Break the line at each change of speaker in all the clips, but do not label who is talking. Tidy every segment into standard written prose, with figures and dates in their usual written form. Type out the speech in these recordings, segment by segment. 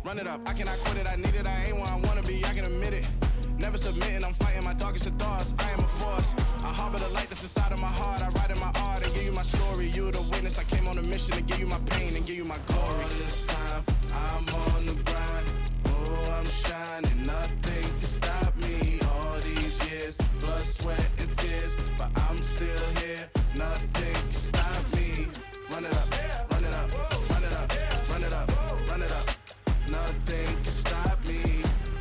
Run it up, I cannot quit it, I need it, I ain't where I wanna be, I can admit it. Never submitting, I'm fighting my darkest of thoughts, I am a force. I harbor the light that's inside of my heart, I write in my art and give you my story. You the witness, I came on a mission to give you my pain and give you my glory. All this time, I'm on the grind, oh, I'm shining, nothing can stop me. All these years, blood, sweat, and tears, but I'm still here, nothing can stop me. Run it up, run it up, run it up, run it up, run it up. Nothing can stop me.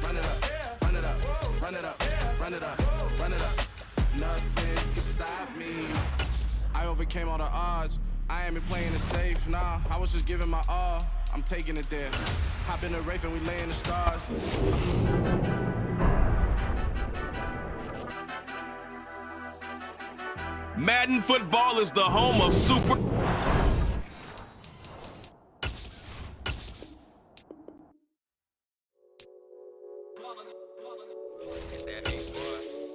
Run it up, run it up, run it up, run it up, run it up. Nothing can stop me. I overcame all the odds. I ain't been playing it safe, nah. I was just giving my all. I'm taking it there. Hop in the Wraith and we lay in the stars.
Madden football is the home of super.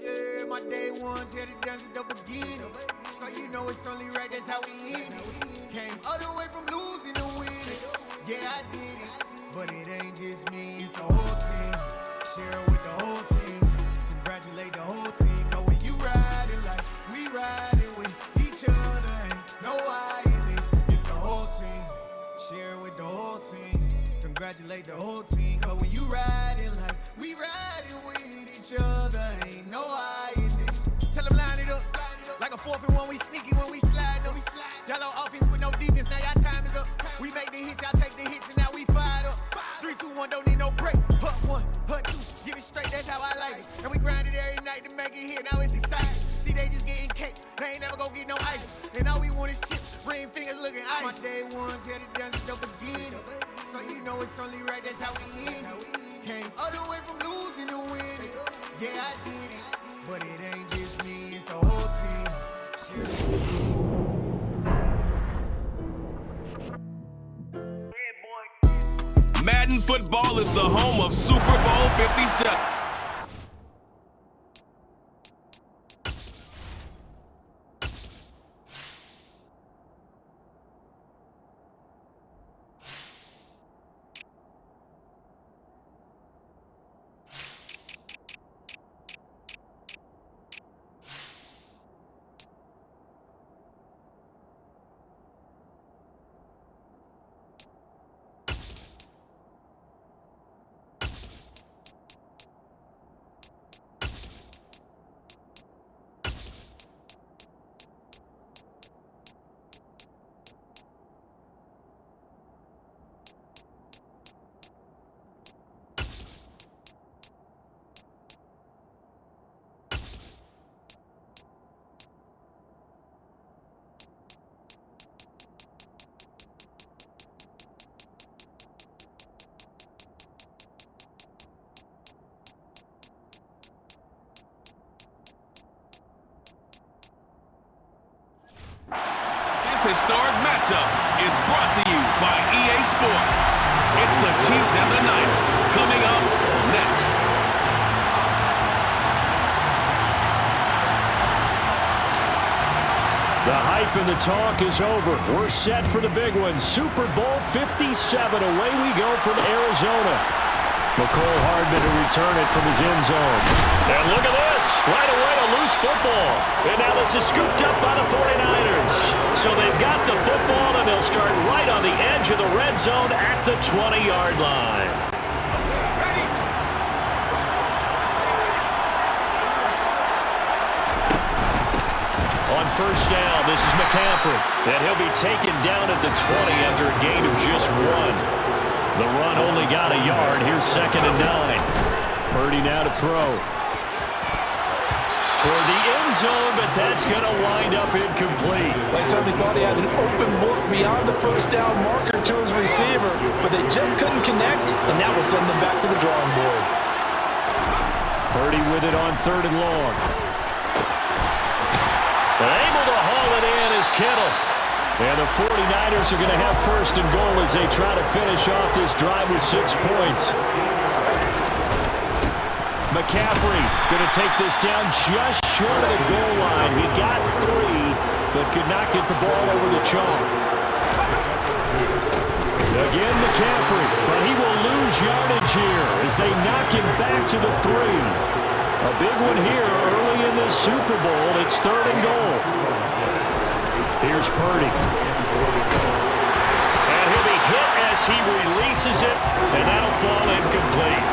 Yeah, my day ones here to dance at the beginning. So you know it's only right, that's how we end it. Came all the way from losing to winning. Yeah, I did it. But it ain't just me, it's the whole team. Share it with the whole team. Congratulate the whole team. Cause when you riding like we riding with each other, ain't no I in this. It's the whole team. Share it with the whole team. Congratulate the whole team. Cause when you riding like we riding with each other, ain't no I in this. Tell them line it up. Like a 4th and 1, we sneaky when we slide up. Yellow offense with no defense, now y'all time is up. We make the hits, y'all take the hits, and now we fired up. 3, 2, 1, don't need no break. Hut 1, hut 2, give it straight, that's how I like it. And we grind it every night to make it hit, now it's exciting. See, they just getting cake, they ain't never gonna get no ice. And all we want is chips, ring fingers looking ice. My day ones here to dance at the beginning. So you know it's only right, that's how we end it. Came all the way from losing to winning. Yeah, I did it, but it ain't just me, it's the whole team.
Madden football is the home of Super Bowl 57. This historic matchup is brought to you by EA Sports. It's the Chiefs and the Niners coming up next.
The hype and the talk is over. We're set for the big one. Super Bowl 57. Away we go from Arizona. McCole Hardman to return it from his end zone. And look at this. Right away, a loose football. And now this is scooped up by the 49ers. So they've got the football, and they'll start right on the edge of the red zone at the 20-yard line. On first down, this is McCaffrey. And he'll be taken down at the 20 after a gain of just 1. The run only got a yard. Here's 2nd and 9. Purdy now to throw. Toward the end zone, but that's going to wind up incomplete.
They certainly thought he had an open look beyond the first down marker to his receiver, but they just couldn't connect, and that will send them back to the drawing board.
Purdy with it on 3rd and long. Able to haul it in is Kittle. And the 49ers are going to have 1st and goal as they try to finish off this drive with 6 points. McCaffrey going to take this down just short of the goal line. He got 3, but could not get the ball over the chalk. Again, McCaffrey, but he will lose as they knock him back to the 3. A big one here early in this Super Bowl. It's 3rd and goal. Here's Purdy. And he'll be hit as he releases it, and that'll fall incomplete.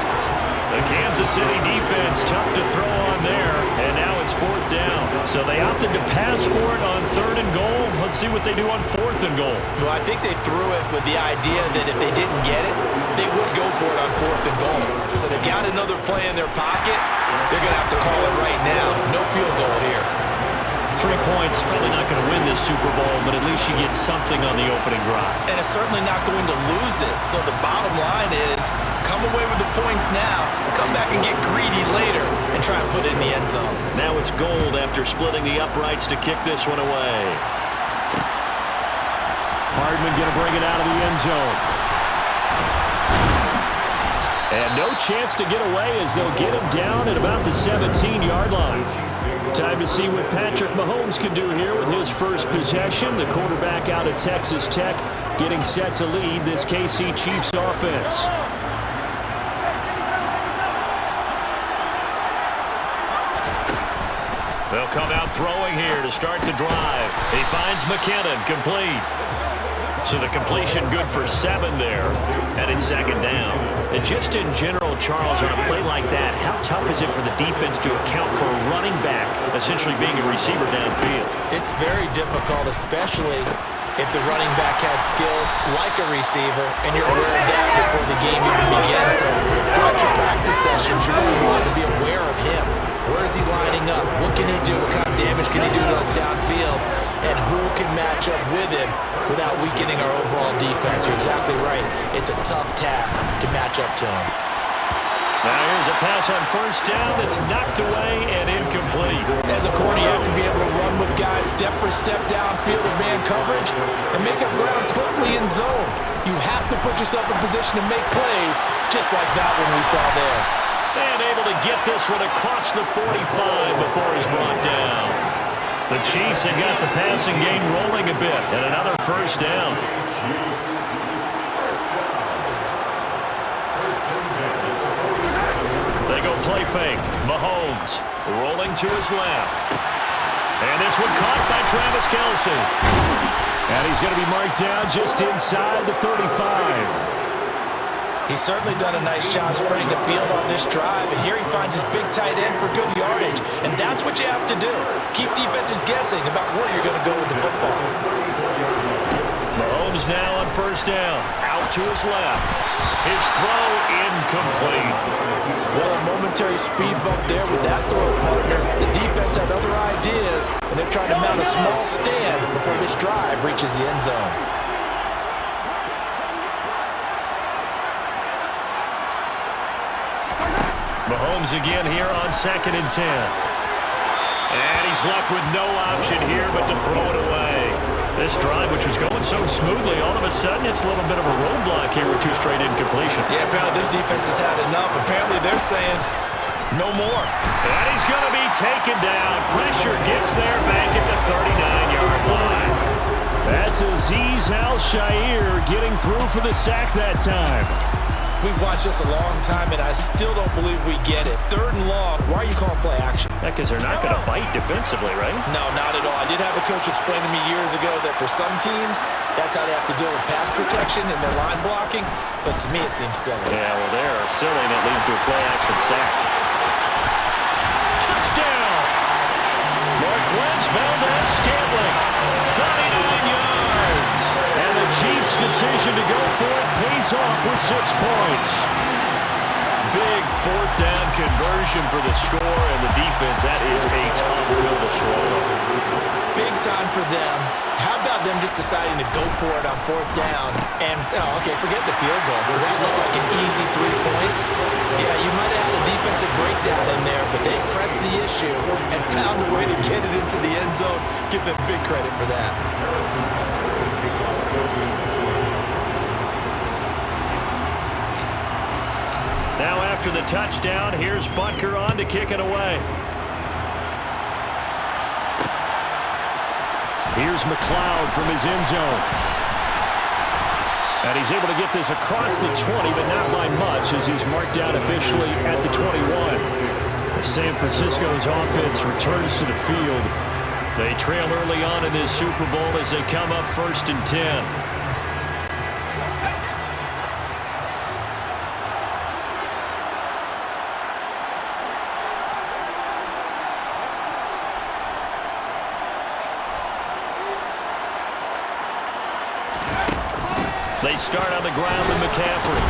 The Kansas City defense tough to throw on there, and now it's 4th down. So they opted to pass for it on 3rd and goal. Let's see what they do on 4th and goal.
Well, I think they threw it with the idea that if they didn't get it, they would go for it on 4th and goal. So they've got another play in their pocket. They're going to have to call it right now. No field goal here.
3 points, probably not going to win this Super Bowl, but at least you get something on the opening drive.
And it's certainly not going to lose it. So the bottom line is, come away with the points now, come back and get greedy later, and try and put it in the end zone.
Now it's Gold after splitting the uprights to kick this one away. Hardman going to bring it out of the end zone. And no chance to get away as they'll get him down at about the 17-yard line. Time to see what Patrick Mahomes can do here with his first possession. The quarterback out of Texas Tech getting set to lead this KC Chiefs offense. They'll come out throwing here to start the drive. He finds McKinnon, complete. So the completion good for 7 there, and it's 2nd down. And just in general, Charles, on a play like that, how tough is it for the defense to account for a running back essentially being a receiver downfield?
It's very difficult, especially if the running back has skills like a receiver, and you're aware of that before the game even begins. So throughout your practice sessions, you're going to want to be aware of him. Where is he lining up? What can he do? What kind of damage can he do to us downfield? And who can match up with him without weakening our overall defense? You're exactly right. It's a tough task to match up to him.
Now here's a pass on 1st down that's knocked away and incomplete.
As a corner, you have to be able to run with guys step for step downfield in man coverage and make up ground quickly in zone. You have to put yourself in position to make plays, just like that one we saw there.
And able to get this one across the 45 before he's brought down. The Chiefs have got the passing game rolling a bit, and another 1st down. They go play fake. Mahomes rolling to his left. And this one caught by Travis Kelce. And he's going to be marked down just inside the 35.
He's certainly done a nice job spreading the field on this drive, and here he finds his big tight end for good yardage, and that's what you have to do. Keep defenses guessing about where you're going to go with the football.
Mahomes now on 1st down, out to his left. His throw incomplete.
Well, a momentary speed bump there with that throw, partner. The defense had other ideas, and they're trying to mount a small stand before this drive reaches the end zone.
Mahomes again here on 2nd and 10. And he's left with no option here but to throw it away. This drive, which was going so smoothly, all of a sudden it's a little bit of a roadblock here with 2 straight incompletions.
Yeah, apparently this defense has had enough. Apparently they're saying no more.
And he's going to be taken down. Pressure gets there back at the 39-yard line. That's Azeez Al-Shaair getting through for the sack that time.
We've watched this a long time, and I still don't believe we get it. 3rd and long, why are you calling play action?
Because they're not going to bite defensively, right?
No, not at all. I did have a coach explain to me years ago that for some teams, that's how they have to deal with pass protection and their line blocking, but to me it seems silly.
Yeah, well, they're silly, and it leads to a play action sack. Touchdown! Marquez Valdez-Scantling, 39 yards. And the Chiefs' decision to go for it pays off with 6 points. Big 4th down conversion for the score, and the defense, that is a tough pill to swallow.
Big time for them. How about them just deciding to go for it on 4th down? And, okay, forget the field goal, because that looked like an easy 3 points. Yeah, you might have had a defensive breakdown in there, but they pressed the issue and found a way to get it into the end zone. Give them big credit for that.
Now after the touchdown, here's Butker on to kick it away. Here's McLeod from his end zone. And he's able to get this across the 20, but not by much. yards as he's marked down officially at the 21. San Francisco's offense returns to the field. They trail early on in this Super Bowl as they come up 1st and 10. They start on the ground with McCaffrey.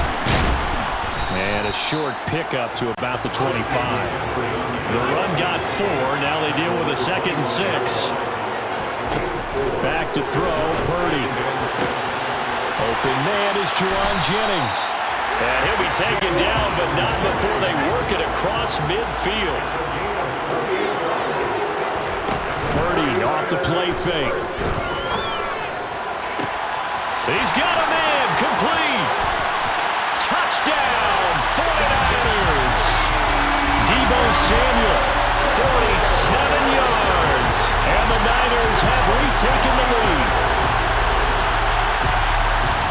And a short pickup to about the 25. The run got 4. Now they deal with a 2nd and 6. Back to throw, Purdy. Open man is Juwan Jennings. And he'll be taken down, but not before they work it across midfield. Purdy off the play fake. He's got him in, complete. Touchdown, 49ers. Deebo Samuel, 47 yards. And the Niners have retaken the lead.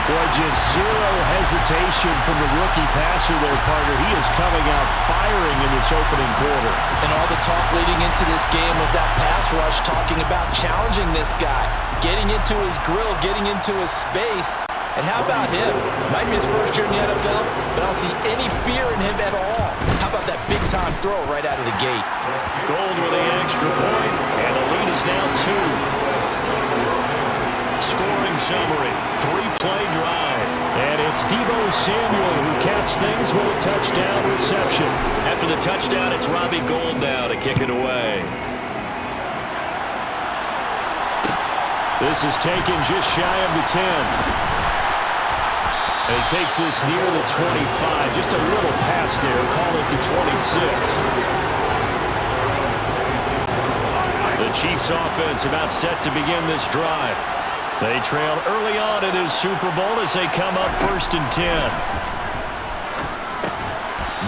Boy, just zero hesitation from the rookie passer there, partner. He is coming out firing in this opening quarter.
And all the talk leading into this game was that pass rush talking about challenging this guy, getting into his grill, getting into his space. And how about him? Might be his first year in the NFL, but I don't see any fear in him at all. How about that big-time throw right out of the gate?
Gold with the extra point, and the lead is now 2. Scoring summary, 3-play drive. And it's Deebo Samuel who caps things with a touchdown reception. After the touchdown, it's Robbie Gould now to kick it away. This is taken just shy of the 10. And he takes this near the 25. Just a little pass there. Call it the 26. The Chiefs offense about set to begin this drive. They trail early on in this Super Bowl as they come up 1st and 10.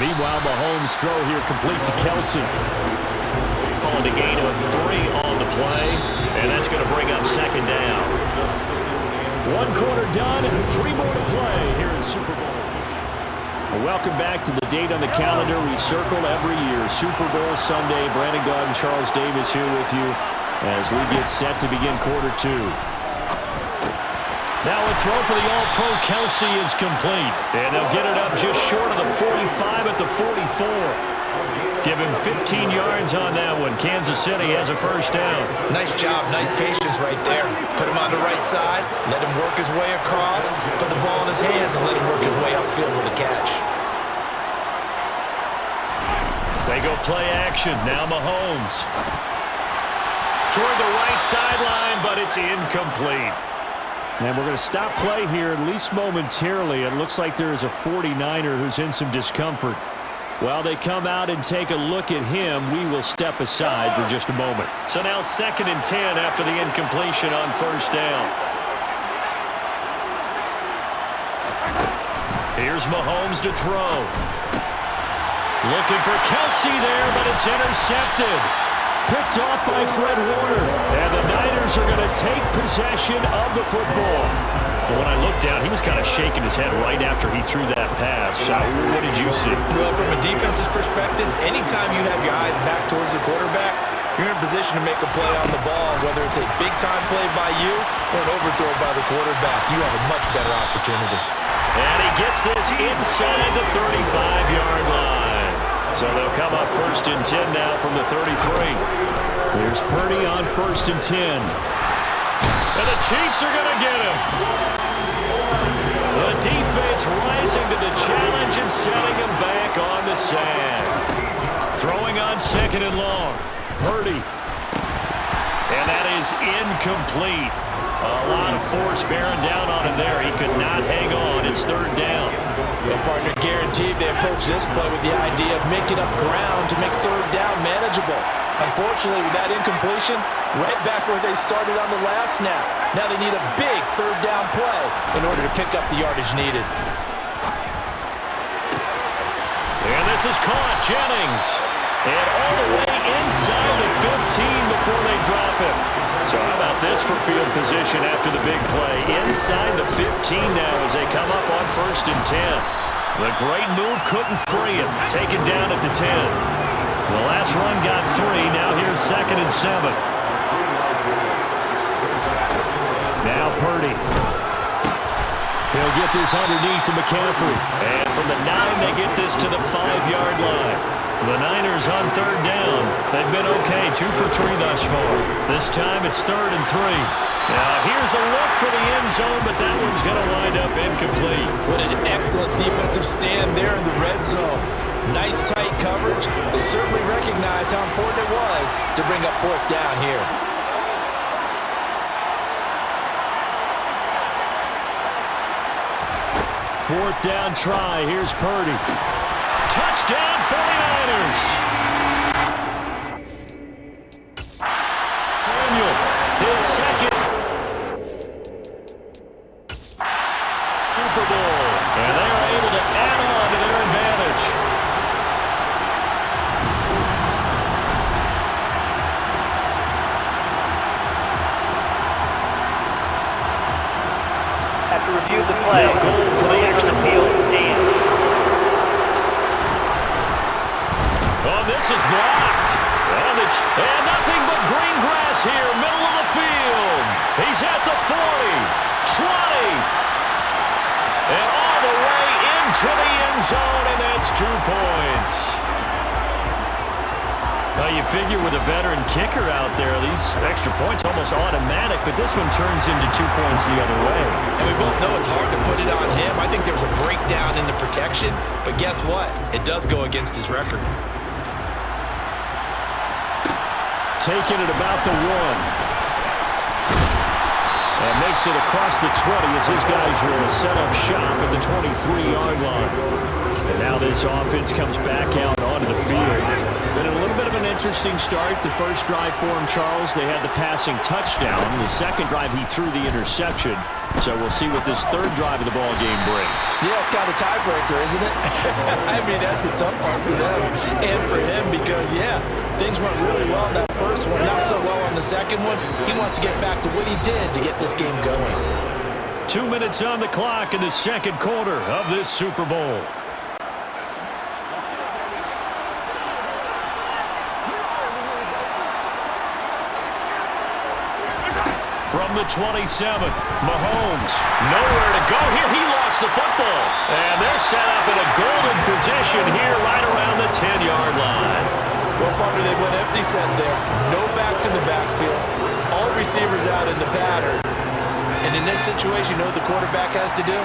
Meanwhile, Mahomes' throw here complete to Kelsey. Calling a gain of 3 on the play, and that's going to bring up 2nd down. 1 quarter done and 3 more to play here in Super Bowl 50. Welcome back to the date on the calendar we circle every year. Super Bowl Sunday. Brandon Gaudin, Charles Davis here with you as we get set to begin quarter 2. Now a throw for the All-Pro Kelsey is complete. And they'll get it up just short of the 45 at the 44. Give him 15 yards on that one. Kansas City has a 1st down.
Nice job, nice patience right there. Put him on the right side, let him work his way across, put the ball in his hands, and let him work his way upfield with a catch.
They go play action. Now Mahomes. Toward the right sideline, but it's incomplete. And we're going to stop play here, at least momentarily. It looks like there is a 49er who's in some discomfort. While they come out and take a look at him, we will step aside for just a moment. So now 2nd and 10 after the incompletion on 1st down. Here's Mahomes to throw. Looking for Kelsey there, but it's intercepted. Picked off by Fred Warner. And the Niners are going to take possession of the football. When I looked down, he was kind of shaking his head right after he threw that pass. What did you see?
Well, from a defense's perspective, anytime you have your eyes back towards the quarterback, you're in a position to make a play on the ball, whether it's a big-time play by you or an overthrow by the quarterback. You have a much better opportunity.
And he gets this inside the 35-yard line. So they'll come up 1st and 10 now from the 33. Here's Purdy on 1st and 10. And the Chiefs are going to get him. The defense rising to the challenge and setting him back on the sand. Throwing on 2nd and long. Purdy. And that is incomplete. A lot of force bearing down on him there. He could not hang on. It's 3rd down.
The partner guaranteed they approach this play with the idea of making up ground to make 3rd down manageable. Unfortunately, with that incompletion, right back where they started on the last snap. Now they need a big 3rd down play in order to pick up the yardage needed.
And this is caught. Jennings. And all the way inside the 15 before they drop him. So how about this for field position after the big play? Inside the 15 now as they come up on 1st and 10. The great move couldn't free him. Taken down at the 10. The last run got 3. Now here's 2nd and 7. Now Purdy. He'll get this underneath to McCaffrey. And from the 9, they get this to the 5-yard line. The Niners on 3rd down. They've been okay, 2 for 3 thus far. This time it's 3rd and 3. Now here's a look for the end zone, but that one's going to wind up incomplete.
What an excellent defensive stand there in the red zone. Nice tight coverage. They certainly recognized how important it was to bring up 4th down here.
Fourth down try. Here's Purdy. Touchdown 49ers. Samuel, his second Super Bowl. And they are able to add on to their advantage.
After review of the play,
now goal for the extra
field stand.
Oh, this is blocked. And nothing but green grass here, middle of the field. He's at the 40, 20, and all the way into the end zone, and that's 2 points. Well, you figure with a veteran kicker out there, these extra points almost automatic, but this one turns into 2 points the other way.
And we both know it's hard to put it on him. I think there was a breakdown in the protection, but guess what? It does go against his record.
Taking it about the 1. And makes it across the 20 as his guys will set up shop at the 23-yard line. And now this offense comes back out onto the field. Been a little bit of an interesting start. The first drive for him, Charles, they had the passing touchdown. The second drive, he threw the interception. So we'll see what this third drive of the ball game brings.
Yeah, it's kind of a tiebreaker, isn't it? I mean, that's the tough part for them and for him because, yeah, things went really well in that first one, not so well on the second one. He wants to get back to what he did to get this game going.
2 minutes on the clock in the second quarter of this Super Bowl. From the 27, Mahomes, nowhere to go here. He lost the football. And they're set up in a golden position here right around the 10-yard line.
Well, partner, they went empty set there. No backs in the backfield. All receivers out in the pattern. And in this situation, you know what the quarterback has to do?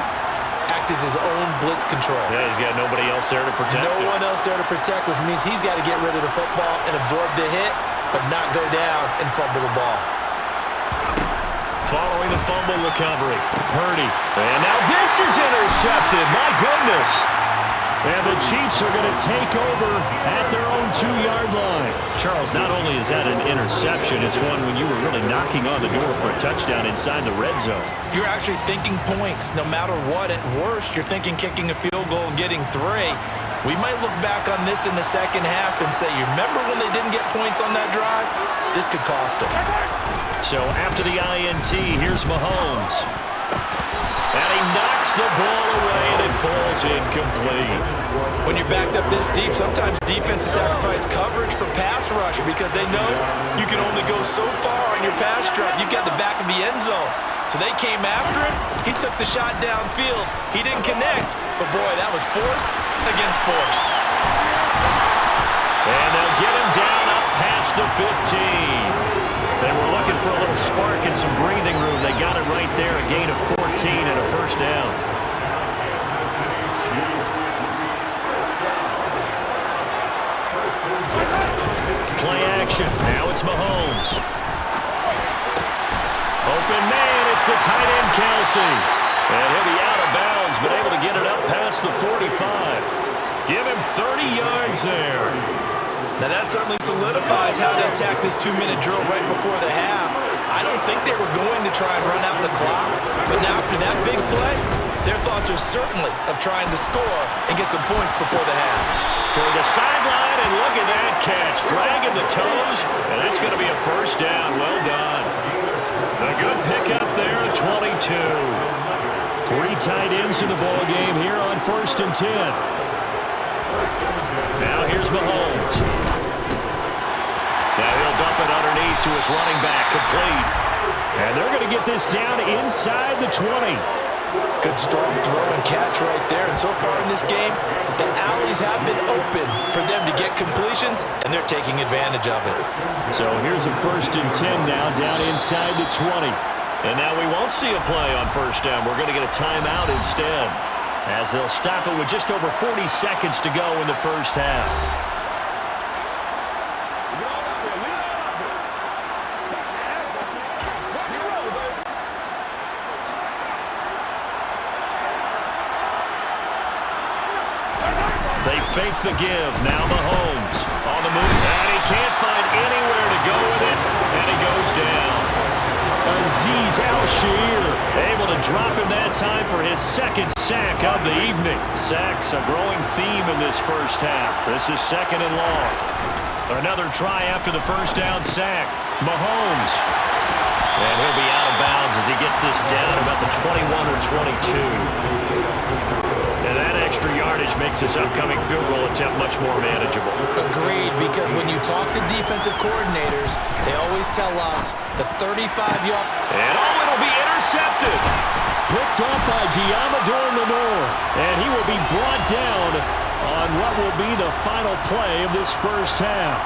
Act as his own blitz control.
Yeah, he's got nobody else there to protect him.
No one else there to protect, which means he's got to get rid of the football and absorb the hit, but not go down and fumble the ball.
Following the fumble recovery, Purdy. And now this is intercepted. My goodness. And the Chiefs are going to take over at their own 2-yard line. Charles, not only is that an interception, it's one when you were really knocking on the door for a touchdown inside the red zone.
You're actually thinking points. No matter what, at worst, you're thinking kicking a field goal and getting 3. We might look back on this in the second half and say, you remember when they didn't get points on that drive? This could cost them.
So after the INT, here's Mahomes. And he knocks the ball away, and it falls incomplete.
When you're backed up this deep, sometimes defenses sacrifice coverage for pass rush because they know you can only go so far on your pass drop. You've got the back of the end zone. So they came after him. He took the shot downfield. He didn't connect. But, boy, that was force against force.
And they'll get him down up past the 15. They were looking for a little spark and some breathing room. They got it right there, a gain of 14 and a first down. Play action. Now it's Mahomes. Open man. It's the tight end, Kelsey. And he'll be out of bounds, but able to get it up past the 45. Give him 30 yards there.
Now that certainly solidifies how to attack this 2-minute drill right before the half. I don't think they were going to try and run out the clock, but now after that big play, their thoughts are certainly of trying to score and get some points before the half.
Toward the sideline, and look at that catch. Dragging the toes, and that's going to be a first down. Well done. A good pickup there at 22. 3 tight ends in the ball game here on 1st and 10. Now here's Mahomes. Now he'll dump it underneath to his running back, complete. And they're going to get this down inside the 20.
Good strong throw and catch right there. And so far in this game, the alleys have been open for them to get completions, and they're taking advantage of it.
So here's a 1st and 10 now, down inside the 20.
And now we won't see a play on 1st down. We're going to get a timeout instead, as they'll stop it with just over 40 seconds to go in the 1st half. They fake the give. Now Mahomes on the move. And he can't find anywhere to go with it. And he goes down.
Azeez Al-Shaair
Able to drop him that time for his 2nd sack of the evening. Sacks, a growing theme in this 1st half. This is 2nd and long. Another try after the 1st down sack. Mahomes. And he'll be out of bounds as he gets this down about the 21 or 22. And that extra yardage makes this upcoming field goal attempt much more manageable.
Agreed, because when you talk to defensive coordinators, they always tell us the 35-yard.
And it'll be intercepted.
picked up by Diamador Lenore, and he will be brought down on what will be the final play of this 1st half.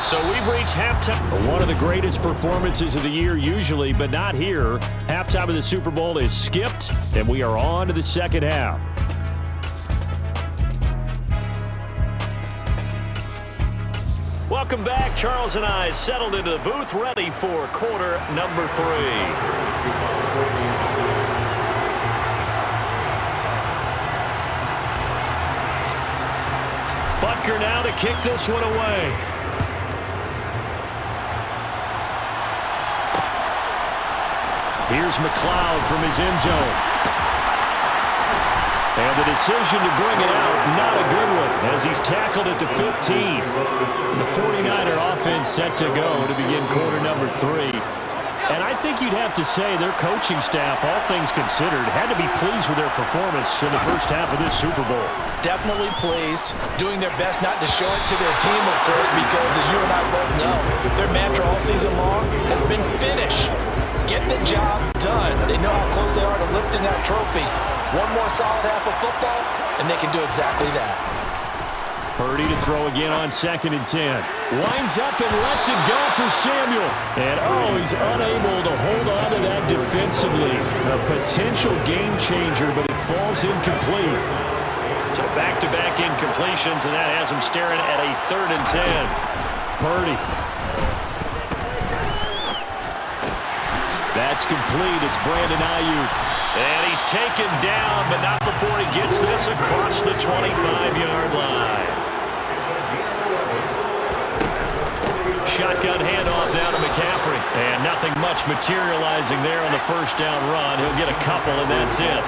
So we've reached halftime.
One of the greatest performances of the year usually, but not here. Halftime of the Super Bowl is skipped, and we are on to the 2nd half.
Welcome back. Charles and I settled into the booth, ready for quarter number 3. Butker now to kick this one away.
Here's McLeod from his end zone. And the decision to bring it out, not a good one, as he's tackled at the 15. The 49er offense set to go to begin quarter number 3. And I think you'd have to say their coaching staff, all things considered, had to be pleased with their performance in the 1st half of this Super Bowl.
Definitely pleased, doing their best not to show it to their team, of course, because as you and I both know, their mantra all season long has been finish. Get the job done. They know how close they are to lifting that trophy. One more solid half of football, and they can do exactly that.
Purdy to throw again on 2nd and 10. Winds up and lets it go for Samuel. And, he's unable to hold on to that defensively. A potential game changer, but it falls incomplete.
So back-to-back incompletions, and that has him staring at a 3rd and 10.
Purdy. That's complete. It's Brandon Ayuk.
And he's taken down, but not before he gets this across the 25-yard line. Shotgun handoff down to McCaffrey. And nothing much materializing there on the 1st down run. He'll get a couple, and that's it.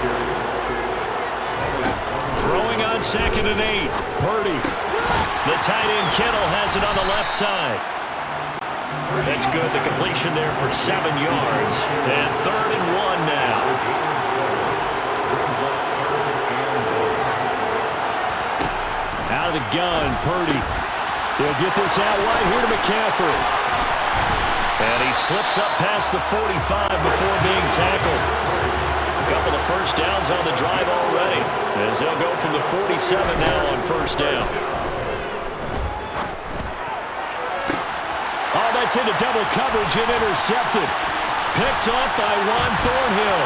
Throwing on 2nd and 8. Purdy. The tight end Kittle has it on the left side. That's good. The completion there for 7 yards. And 3rd and 1 now.
Out of the gun, Purdy. He'll get this out wide here to McCaffrey.
And he slips up past the 45 before being tackled. A couple of 1st downs on the drive already, as they'll go from the 47 now on 1st down.
That's into double coverage and intercepted. Picked off by Juan Thornhill.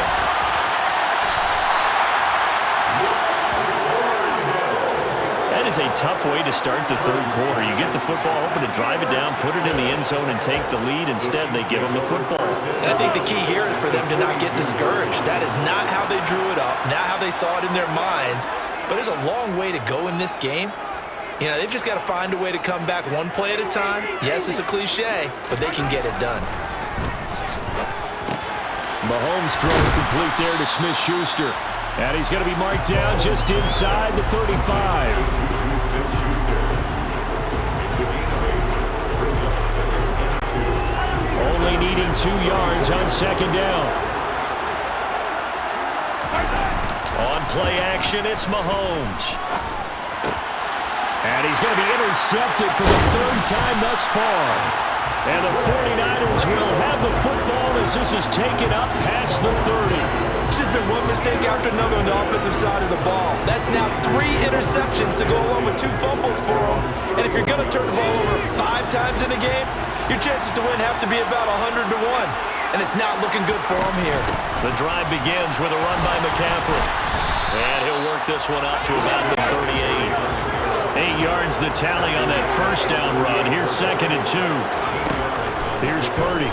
That is a tough way to start the 3rd quarter. You get the football, hoping to drive it down, put it in the end zone, and take the lead. Instead, they give them the football.
And I think the key here is for them to not get discouraged. That is not how they drew it up, not how they saw it in their minds. But there's a long way to go in this game. You know, they've just got to find a way to come back one play at a time. Yes, it's a cliche, but they can get it done.
Mahomes throwing complete there to Smith-Schuster. And he's going to be marked down just inside the 35. Only needing 2 yards on 2nd down.
On play action, it's Mahomes.
And he's going to be intercepted for the third time thus far. And the 49ers will have the football as this is taken up past the 30.
It's just been one mistake after another on the offensive side of the ball. That's now 3 interceptions to go along with 2 fumbles for him. And if you're going to turn the ball over 5 times in a game, your chances to win have to be about 100 to 1. And it's not looking good for him here.
The drive begins with a run by McCaffrey. And he'll work this one out to about the 38. 8 yards the tally on that first down run. Here's 2nd and 2. Here's Purdy.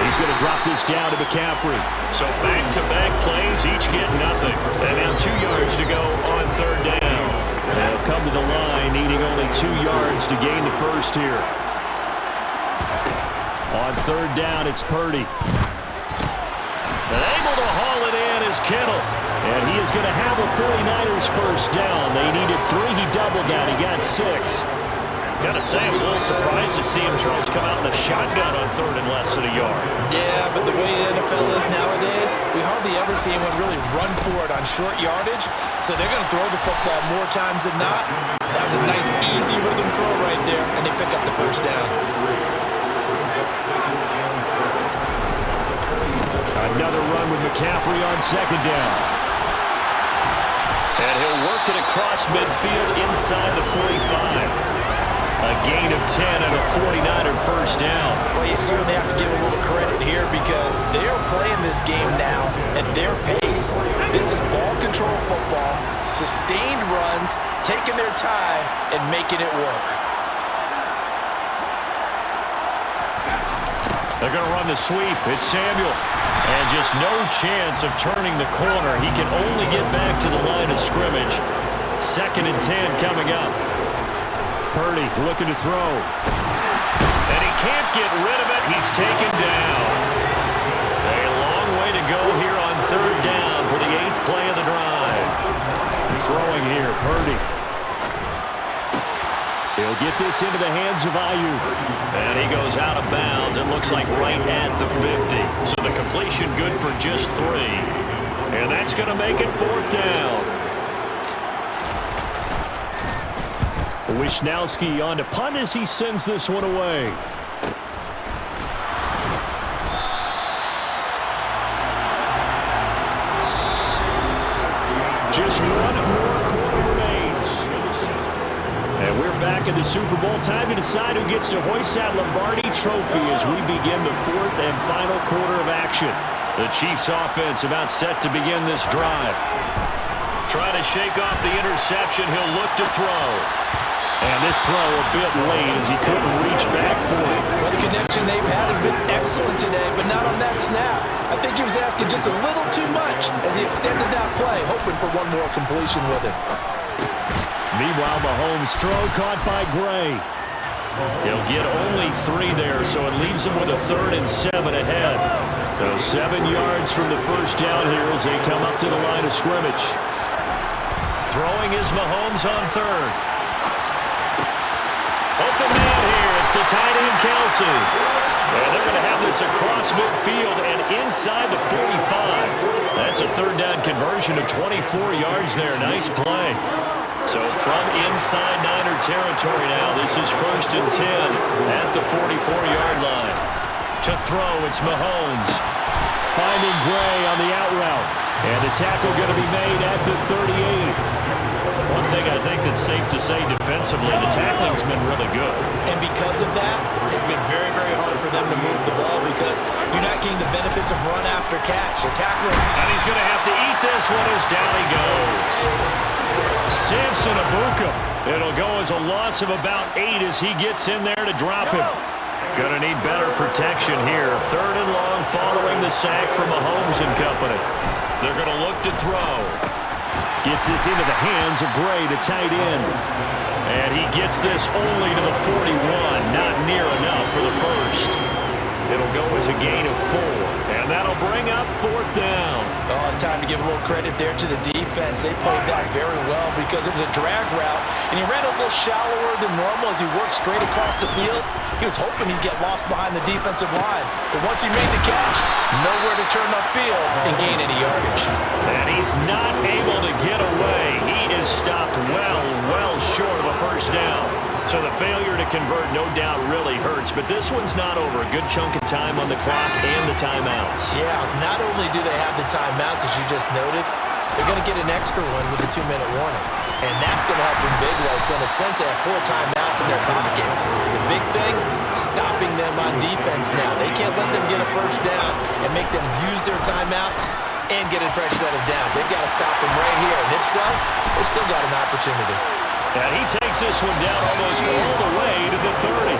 He's going to drop this down to McCaffrey. So back-to-back plays, each get nothing. And now 2 yards to go on 3rd down. They'll come to the line, needing only 2 yards to gain the first here. On 3rd down, it's Purdy. And able to haul it in is Kittle. And he is going to have a 49ers first down. They needed 3. He doubled that. He got 6. Got to say, I was a little surprised to see him, Charles, come out in a shotgun on 3rd and less than a yard.
Yeah, but the way the NFL is nowadays, we hardly ever see anyone really run for it on short yardage. So they're going to throw the football more times than not. That was a nice, easy rhythm throw right there, and they pick up the first down.
Another run with McCaffrey on 2nd down.
And he'll work it across midfield inside the 45. A gain of 10 and a 49er first down.
Well, you certainly have to give a little credit here because they're playing this game now at their pace. This is ball control football, sustained runs, taking their time, and making it work.
They're going to run the sweep. It's Samuel. And just no chance of turning the corner. He can only get back to the line of scrimmage. 2nd and 10 coming up.
Purdy looking to throw.
And he can't get rid of it. He's taken down. A long way to go here on 3rd down for the 8th play of the drive.
Throwing here, Purdy. He'll get this into the hands of Ayuk.
And he goes out of bounds. It looks like right at the 50. So the completion good for just 3. And that's going to make it 4th down.
Wishnowski on to punt as he sends this one away. Just one more quarter remains. And we're back in the Super Bowl. Time to decide who gets to hoist that Lombardi Trophy as we begin the 4th and final quarter of action.
The Chiefs offense about set to begin this drive. Trying to shake off the interception. He'll look to throw.
And this throw a bit late as he couldn't reach back for it.
Well, the connection they've had has been excellent today, but not on that snap. I think he was asking just a little too much as he extended that play, hoping for one more completion with it.
Meanwhile, Mahomes' throw caught by Gray.
He'll get only 3 there, so it leaves him with a 3rd and 7 ahead.
So 7 yards from the first down here as they come up to the line of scrimmage.
Throwing is Mahomes on 3rd. Open man here. It's the tight end, Kelsey. And they're going to have this across midfield and inside the 45. That's a 3rd down conversion of 24 yards there. Nice play. So from inside Niner territory now, this is 1st and 10 at the 44-yard line. To throw, it's Mahomes.
Finding Gray on the out route. And the tackle going to be made at the 38.
One thing I think that's safe to say defensively, the tackling's been really good.
And because of that, it's been very, very hard for them to move the ball because you're not getting the benefits of run after catch. They're tackling.
And he's going to have to eat this one as down he goes. Samson Abuka. It'll go as a loss of about 8 as he gets in there to drop him. Going to need better protection here. 3rd and long following the sack from Mahomes and company. They're going to look to throw.
Gets this into the hands of Gray, the tight end.
And he gets this only to the 41. Not near enough for the first. It'll go as a gain of 4, and that'll bring up 4th down.
Oh, it's time to give a little credit there to the defense. They played that very well because it was a drag route, and he ran a little shallower than normal as he worked straight across the field. He was hoping he'd get lost behind the defensive line, but once he made the catch, nowhere to turn upfield and gain any yardage.
And he's not able to get away. He is stopped well short of a first down. So the failure to convert no doubt really hurts, but this one's not over. A good chunk of time on the clock and the timeouts.
Yeah, not only do they have the timeouts, as you just noted, they're going to get an extra one with the 2-minute warning. And that's going to help them big way. So in a sense, they have 4 timeouts in their pocket. The big thing, stopping them on defense now. They can't let them get a first down and make them use their timeouts and get a fresh set of downs. They've got to stop them right here. And if so, they've still got an opportunity.
And he takes this one down almost all the way to the 30.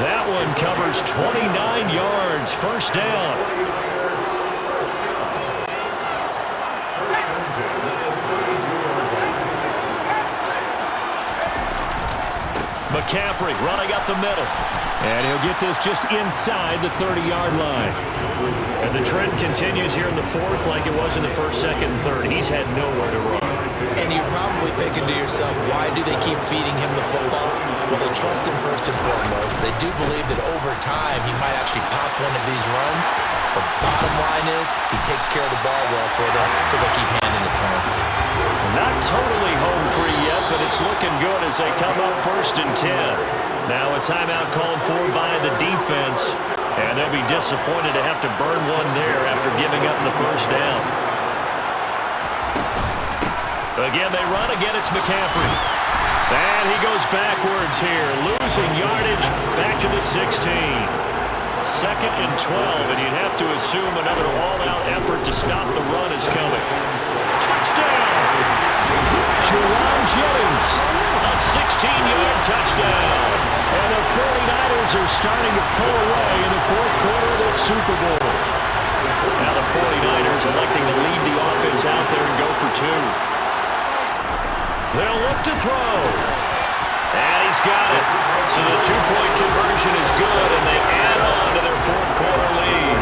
That one covers 29 yards, first down. McCaffrey running up the middle. And he'll get this just inside the 30-yard line. And the trend continues here in the 4th like it was in the 1st, 2nd, and 3rd. He's had nowhere to run.
And you're probably thinking to yourself, why do they keep feeding him the football? Well, they trust him first and foremost. They do believe that over time he might actually pop one of these runs. But bottom line is, he takes care of the ball well for them, so they'll keep handing it to him.
Not totally home free yet, but it's looking good as they come up 1st and 10. Now a timeout called for by the defense, and they'll be disappointed to have to burn one there after giving up the first down. Again, they run. Again, it's McCaffrey. And he goes backwards here, losing yardage back to the 16. 2nd and 12, and you'd have to assume another all-out effort to stop the run is coming. Touchdown! Jerron Jennings, a 16-yard touchdown. And the 49ers are starting to pull away in the 4th quarter of the Super Bowl. Now the 49ers electing to lead the offense out there and go for 2. They'll look to throw. And he's got it. So the 2-point conversion is good, and they add on to their 4th quarter lead.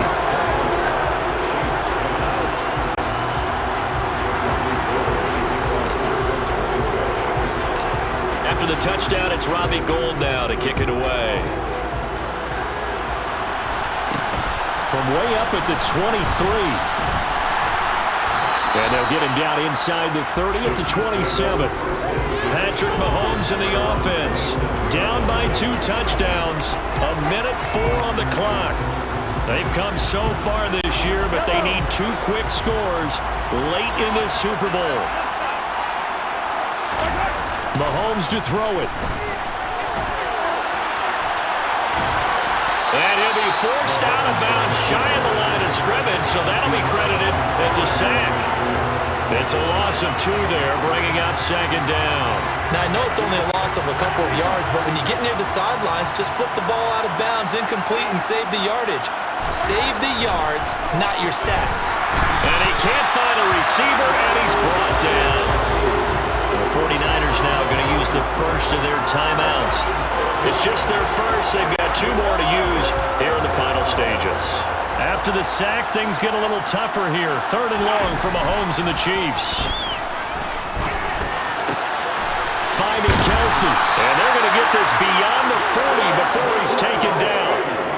After the touchdown, it's Robbie Gould now to kick it away. From way up at the 23. And they'll get him down inside the 30 at the 27. Patrick Mahomes in the offense. Down by 2 touchdowns. 1:04 on the clock. They've come so far this year, but they need 2 quick scores late in this Super Bowl. Mahomes to throw it. And he'll be forced out of bounds shy of the line of scrimmage, so that'll be credited as a sack. It's a loss of 2 there, bringing up 2nd down.
Now, I know it's only a loss of a couple of yards, but when you get near the sidelines, just flip the ball out of bounds, incomplete, and save the yardage. Save the yards, not your stats.
And he can't find a receiver, and he's brought down. The 49ers now going to use the first of their timeouts. It's just their first. They've got 2 more to use here in the final stages. After the sack, things get a little tougher here. 3rd and long for Mahomes and the Chiefs. Finding Kelsey. And they're going to get this beyond the 40 before he's taken down.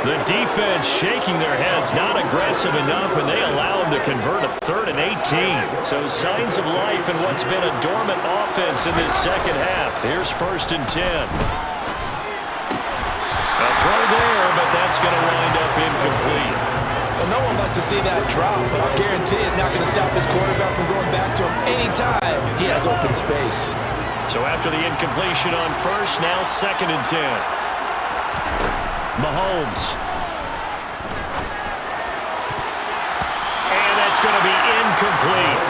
The defense shaking their heads, not aggressive enough, and they allow him to convert a 3rd and 18. So signs of life in what's been a dormant offense in this second half. Here's 1st and 10. A throw there, but that's going to wind up incomplete.
Well, no one likes to see that drop, but I'll guarantee it's not going to stop his quarterback from going back to him anytime he has open space.
So after the incompletion on 1st, now 2nd and 10. Mahomes. And that's going to be incomplete.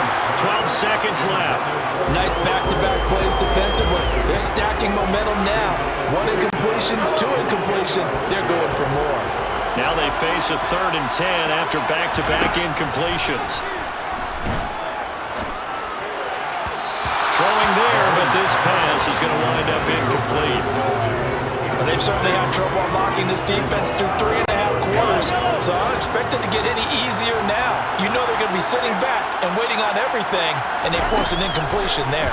12 seconds left.
Nice back-to-back plays defensively. They're stacking momentum now. 1 incompletion, 2 incompletion. They're going for more.
Now they face a 3rd and 10 after back-to-back incompletions. Throwing there, but this pass is going to wind up incomplete.
They've certainly had trouble unlocking this defense through 3.5 quarters, so I don't expect it to get any easier now. You know they're going to be sitting back and waiting on everything, and they force an incompletion there.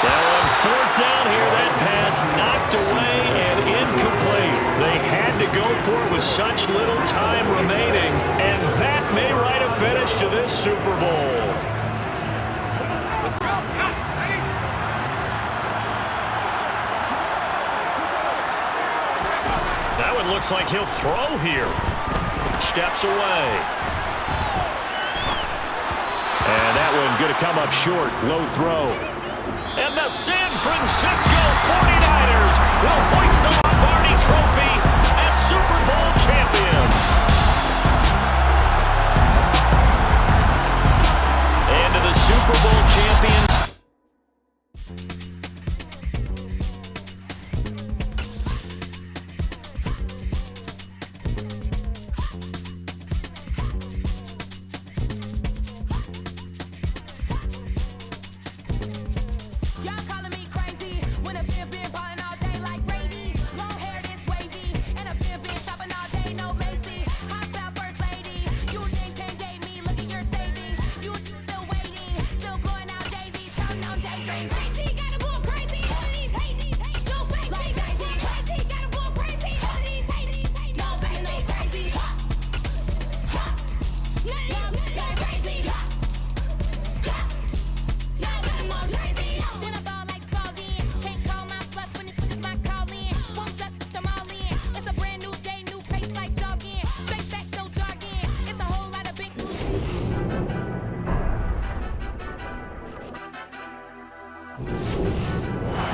Now on fourth down here, that pass knocked away and incomplete. They had to go for it with such little time remaining, and that may write a finish to this Super Bowl. That one looks like he'll throw here. Steps away. And that one going to come up short. Low throw. And the San Francisco 49ers will hoist the Lombardi Trophy as Super Bowl champions. And to the Super Bowl champions.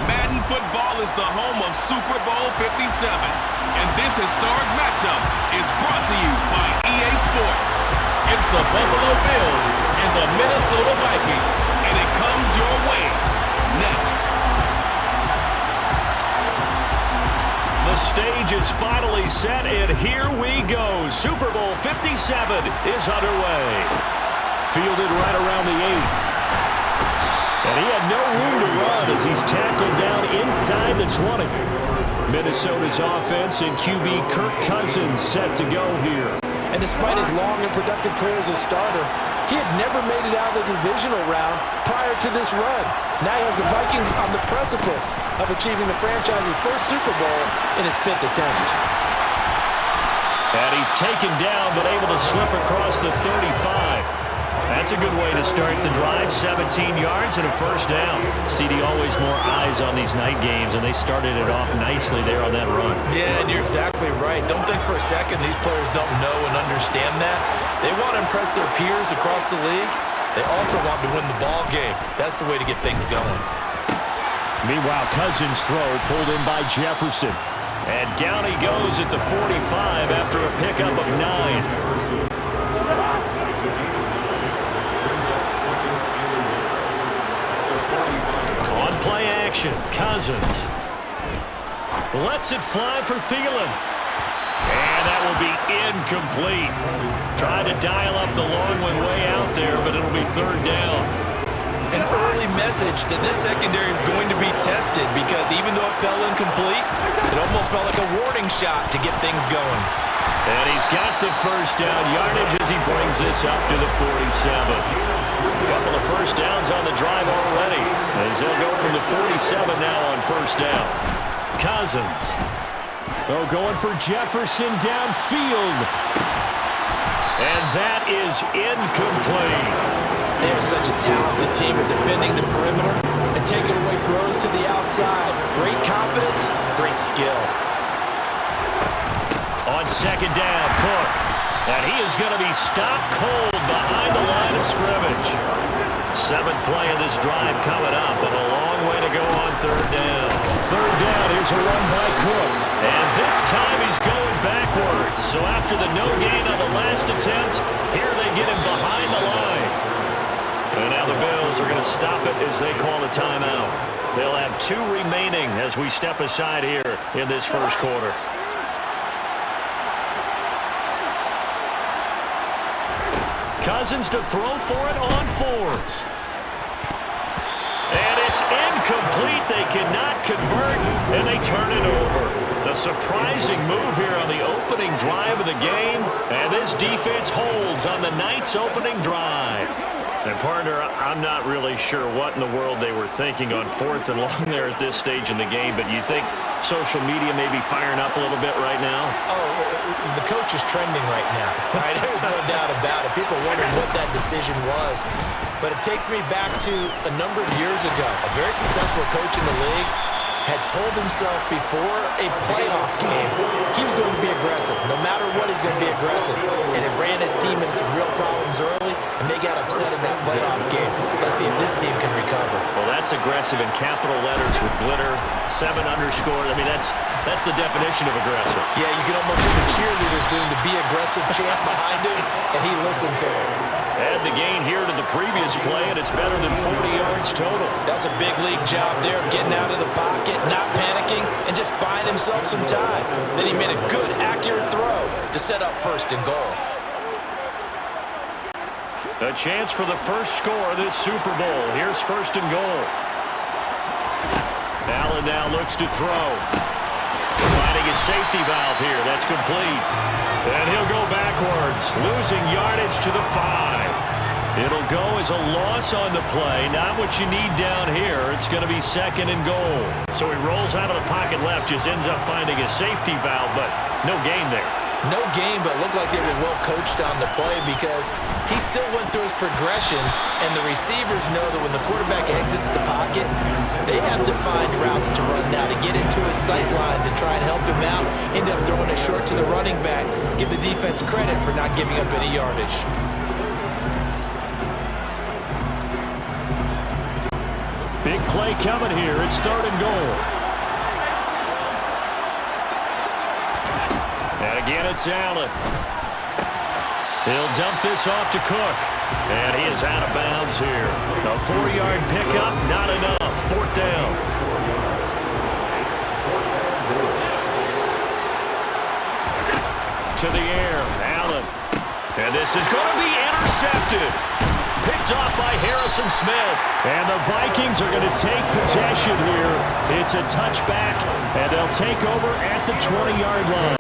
Madden football is the home of Super Bowl 57, and this historic matchup is brought to you by EA Sports. It's the Buffalo Bills and the Minnesota Vikings, and it comes your way next.
The stage is finally set, and here we go. Super Bowl 57 is underway. Fielded right around the 8. And he had no room to run as he's tackled down inside the 20. Minnesota's offense and QB Kirk Cousins set to go here.
And despite his long and productive career as a starter, he had never made it out of the divisional round prior to this run. Now he has the Vikings on the precipice of achieving the franchise's first Super Bowl in its 5th attempt.
And he's taken down but able to slip across the 35. That's a good way to start the drive. 17 yards and a first down. CD, always more eyes on these night games, and they started it off nicely there on that run.
Yeah, and you're exactly right. Don't think for a second these players don't know and understand that. They want to impress their peers across the league. They also want to win the ball game. That's the way to get things going.
Meanwhile, Cousins' throw pulled in by Jefferson. And down he goes at the 45 after a pickup of 9. Play action. Cousins lets it fly for Thielen. And that will be incomplete. Tried to dial up the long one way out there, but it'll be third down.
An early message that this secondary is going to be tested because even though it fell incomplete, it almost felt like a warning shot to get things going.
And he's got the first down yardage as he brings this up to the 47. A couple of first downs on the drive already, as they'll go from the 47 now on first down. Cousins. Oh, going for Jefferson downfield. And that is incomplete.
They are such a talented team at defending the perimeter and taking away throws to the outside. Great confidence, great skill.
On second down, Cook. And he is going to be stopped cold behind the line of scrimmage. 7th play of this drive coming up, and a long way to go on third down. Third down, here's a run by Cook. And this time he's going backwards. So after the no gain on the last attempt, here they get him behind the line. And now the Bills are going to stop it as they call a timeout. They'll have 2 remaining as we step aside here in this first quarter. Cousins to throw for it on 4th. And it's incomplete. They cannot convert, and they turn it over. A surprising move here on the opening drive of the game, and this defense holds on the Knights' opening drive. And, partner, I'm not really sure what in the world they were thinking on 4th and long there at this stage in the game, but you think social media may be firing up a little bit right now?
Oh, the coach is trending right now. Right? There's no doubt about it. People wondering what that decision was. But it takes me back to a number of years ago. A very successful coach in the league had told himself before a playoff game he was going to be aggressive. No matter what, he's going to be aggressive. And it ran his team into some real problems early, and they got upset in that playoff game. Let's see if this team can recover.
Well, that's aggressive in capital letters with glitter, 7 underscore. I mean, that's the definition of aggressive.
Yeah, you can almost hear the cheerleaders doing the be aggressive chant behind him, and he listened to it.
Add the gain here to the previous play, and it's better than 40 yards total.
That's a big league job there of getting out of the pocket, not panicking, and just buying himself some time. Then he made a good, accurate throw to set up 1st and goal.
A chance for the first score of this Super Bowl. Here's 1st and goal. Allen now looks to throw. Finding his safety valve here. That's complete. And he'll go backwards, losing yardage to the 5. It'll go as a loss on the play. Not what you need down here. It's going to be 2nd and goal. So he rolls out of the pocket left, just ends up finding a safety valve, but no gain there.
No gain, but looked like they were well coached on the play because he still went through his progressions, and the receivers know that when the quarterback exits the pocket, they have defined routes to run now to get into his sight lines and try and help him out. End up throwing it short to the running back. Give the defense credit for not giving up any yardage.
Big play coming here. It's 3rd and goal.
And again, it's Allen. He'll dump this off to Cook. And he is out of bounds here. A 4-yard pickup, not enough. 4th down. To the air, Allen. And this is going to be intercepted. Picked off by Harrison Smith.
And the Vikings are going to take possession here. It's a touchback, and they'll take over at the 20-yard line.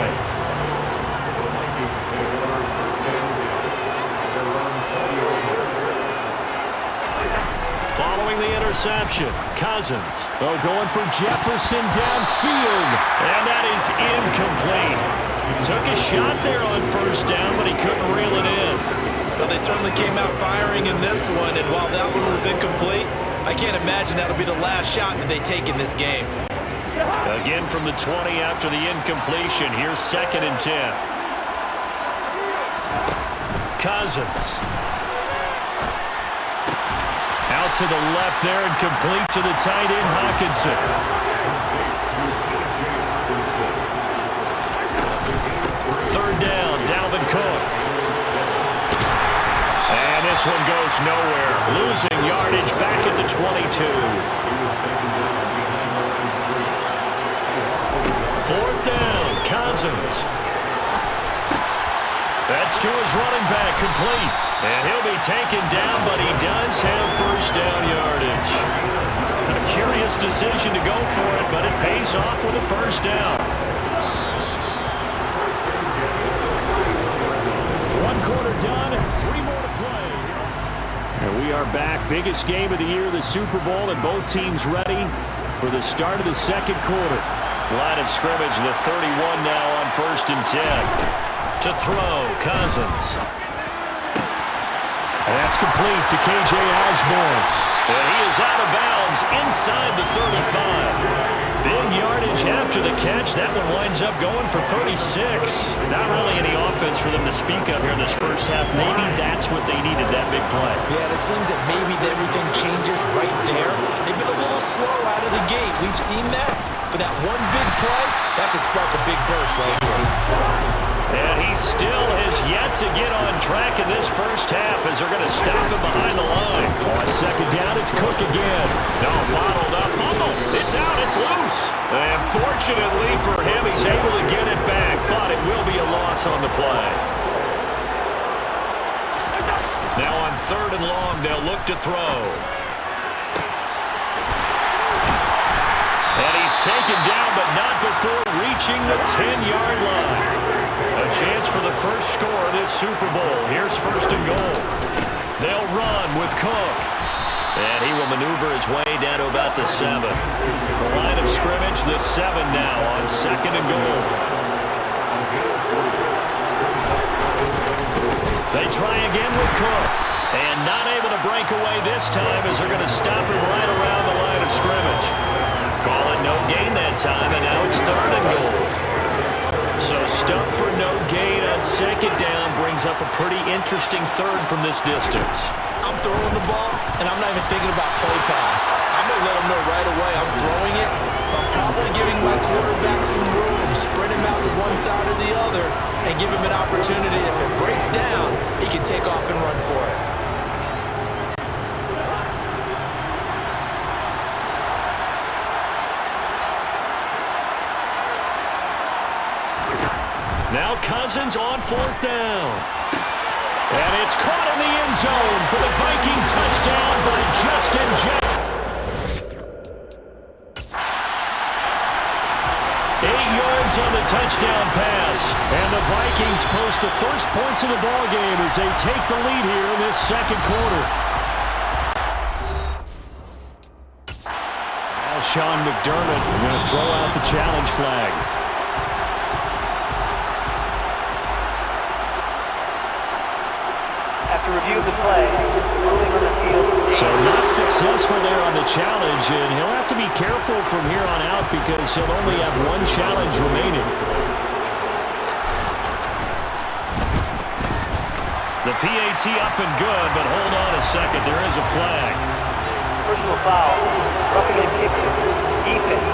Following the interception, Cousins. Oh, going for Jefferson downfield. And that is incomplete. Took a shot there on 1st down, but he couldn't reel it in.
Well, they certainly came out firing in this one, and while that one was incomplete, I can't imagine that'll be the last shot that they take in this game.
Again from the 20 after the incompletion. Here's 2nd and 10. Cousins. Out to the left there and complete to the tight end, Hawkinson. Third down, Dalvin Cook. And this one goes nowhere. Losing yardage back at the 22. 4th down, Cousins. That's to his running back, complete. And he'll be taken down, but he does have 1st down yardage. A curious decision to go for it, but it pays off with a 1st down.
1 quarter done and 3 more to play. And we are back. Biggest game of the year, the Super Bowl, and both teams ready for the start of the 2nd quarter.
Line of scrimmage, the 31 now on 1st and 10. To throw, Cousins.
And that's complete to K.J. Osborne.
And he is out of bounds inside the 35. Big yardage after the catch. That one winds up going for 36. Not really any offense for them to speak of here in this 1st half. Maybe that's what they needed, that big play.
Yeah, it seems that maybe everything changes right there. They've been a little slow out of the gate. We've seen that. But that one big play, that could spark a big burst right here.
And he still has yet to get on track in this 1st half as they're going to stop him behind the line.
On 2nd down, it's Cook again.
No, bottled up. Fumble. It's out. It's loose. And fortunately for him, he's able to get it back, but it will be a loss on the play. Now on 3rd and long, they'll look to throw. And he's taken down, but not before reaching the 10-yard line. A chance for the first score of this Super Bowl. Here's first and goal. They'll run with Cook. And he will maneuver his way down to about the 7. The line of scrimmage, the 7 now on second and goal. They try again with Cook. And not able to break away this time as they're going to stop him right around the line of scrimmage. Call it no gain that time, and now it's third and goal. So stuff for no gain on second down brings up a pretty interesting third from this distance.
I'm throwing the ball, and I'm not even thinking about play pass. I'm going to let him know right away I'm throwing it. I'm probably giving my quarterback some room, spread him out to one side or the other, and give him an opportunity. If it breaks down, he can take off and run for it.
Now Cousins on fourth down. And it's caught in the end zone for the Viking touchdown by Justin Jefferson. 8 yards on the touchdown pass. And the Vikings post the first points of the ballgame as they take the lead here in this second quarter. Now Sean McDermott going to throw out the challenge flag.
After review of the play, ruling on the field.
So not successful there on the challenge, and he'll have to be careful from here on out because he'll only have one challenge remaining. The PAT up and good, but hold on a second. There is a flag.
Personal foul. Roughing and kicking. Defense.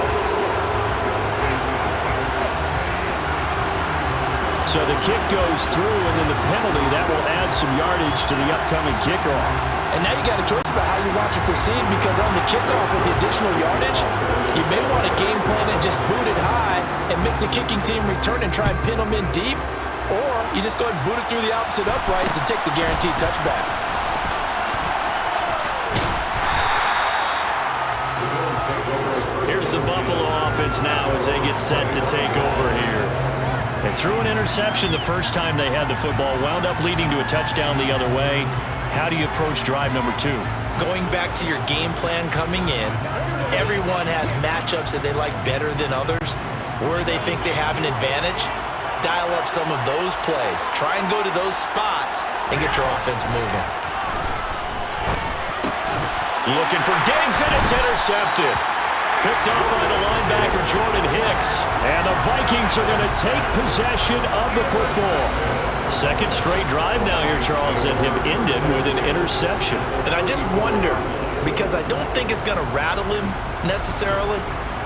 So the kick goes through, and then the penalty, that will add some yardage to the upcoming kickoff.
And now you got a choice about how you want to proceed, because on the kickoff with the additional yardage, you may want to game plan and just boot it high and make the kicking team return and try and pin them in deep, or you just go ahead and boot it through the opposite uprights and take the guaranteed touchback.
Here's the Buffalo offense now as they get set to take over here. They threw an interception the first time they had the football, wound up leading to a touchdown the other way. How do you approach drive number 2?
Going back to your game plan coming in, everyone has matchups that they like better than others, where they think they have an advantage. Dial up some of those plays. Try and go to those spots and get your offense moving.
Looking for Diggs, and it's intercepted. Picked up by the linebacker, Jordan Hicks. And the Vikings are going to take possession of the football. Second straight drive now here, Charles, that have ended with an interception.
And I just wonder, because I don't think it's going to rattle him necessarily,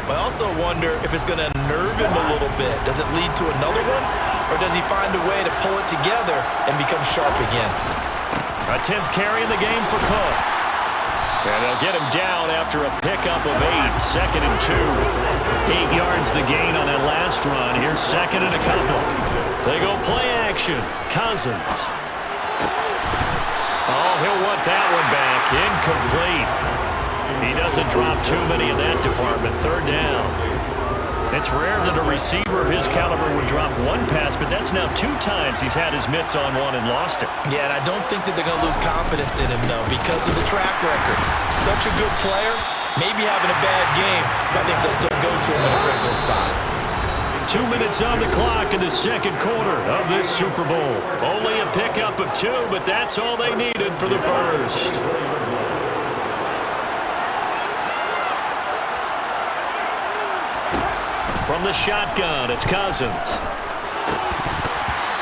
but I also wonder if it's going to nerve him a little bit. Does it lead to another one? Or does he find a way to pull it together and become sharp again?
A 10th carry in the game for Cook. And they'll get him down after a pickup of 8. Second and 2. 8 yards the gain on that last run. Here's second and a couple. They go play action. Cousins. Oh, he'll want that one back. Incomplete. He doesn't drop too many in that department. Third down. It's rare that a receiver of his caliber would drop one pass, but that's now 2 times he's had his mitts on one and lost it.
Yeah, and I don't think that they're going to lose confidence in him, though, because of the track record. Such a good player, maybe having a bad game, but I think they'll still go to him in a critical spot.
2 minutes on the clock in the second quarter of this Super Bowl. Only a pickup of 2, but that's all they needed for the first. From the shotgun, it's Cousins.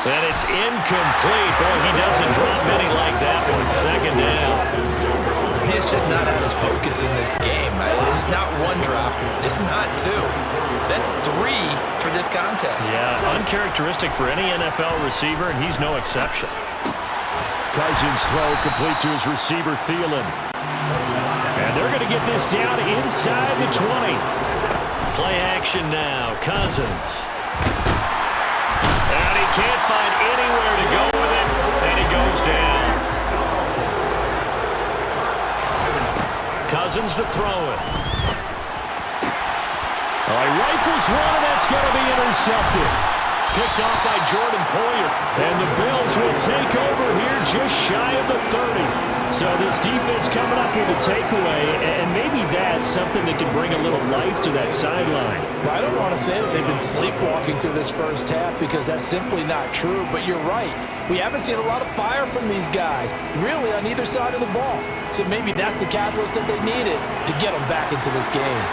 And it's incomplete. Boy, he doesn't drop many like that one. Second down.
It's just not out his focus in this game. It's not 1 drop. It's not 2. That's 3 for this contest.
Yeah, uncharacteristic for any NFL receiver, and he's no exception.
Cousins throw complete to his receiver, Thielen. And they're going to get this down inside the 20.
Play action now. Cousins. And he can't find anywhere to go with it, and he goes down. Cousins to throw it.
He rifles one, and that's going to be intercepted.
Picked off by Jordan Poyer.
And the Bills will take over here just shy of the 30. So this defense coming up with a takeaway, and maybe that's something that can bring a little life to that sideline.
Well, I don't want to say that they've been sleepwalking through this first half because that's simply not true, but you're right. We haven't seen a lot of fire from these guys, really on either side of the ball. So maybe that's the catalyst that they needed to get them back into this game.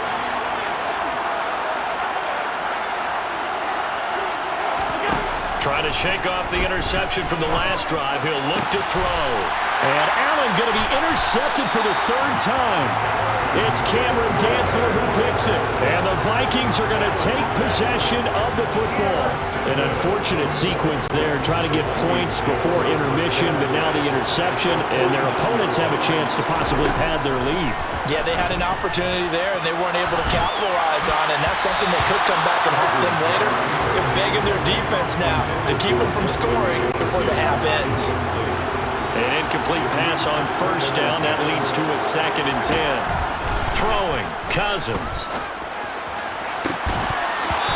Trying to shake off the interception from the last drive. He'll look to throw.
And Allen going to be intercepted for the third time. It's Cameron Dantzler who picks it. And the Vikings are going to take possession of the football. An unfortunate sequence there, trying to get points before intermission, but now the interception, and their opponents have a chance to possibly pad their lead.
Yeah, they had an opportunity there, and they weren't able to capitalize on it, and that's something that could come back and haunt them later. They're begging their defense now to keep them from scoring before the half ends.
An incomplete pass on first down. That leads to a 2nd and 10. Throwing, Cousins.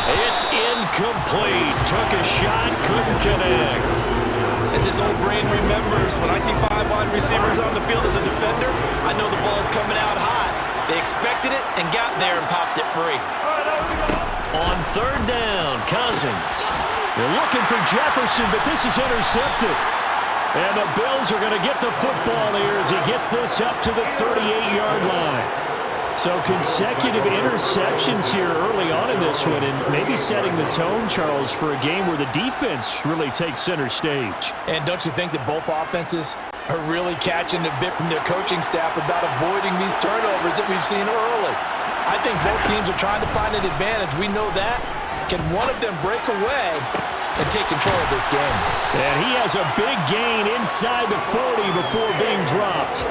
It's incomplete. Took a shot, couldn't connect.
As his old brain remembers, when I see 5 wide receivers on the field as a defender, I know the ball's coming out hot. They expected it and got there and popped it free.
On 3rd down, Cousins.
They're looking for Jefferson, but this is intercepted. And the Bills are going to get the football here as he gets this up to the 38-yard line. So consecutive interceptions here early on in this one, and maybe setting the tone, Charles, for a game where the defense really takes center stage.
And don't you think that both offenses are really catching a bit from their coaching staff about avoiding these turnovers that we've seen early? I think both teams are trying to find an advantage. We know that. Can one of them break away and take control of this game?
And he has a big gain inside the 40 before being dropped.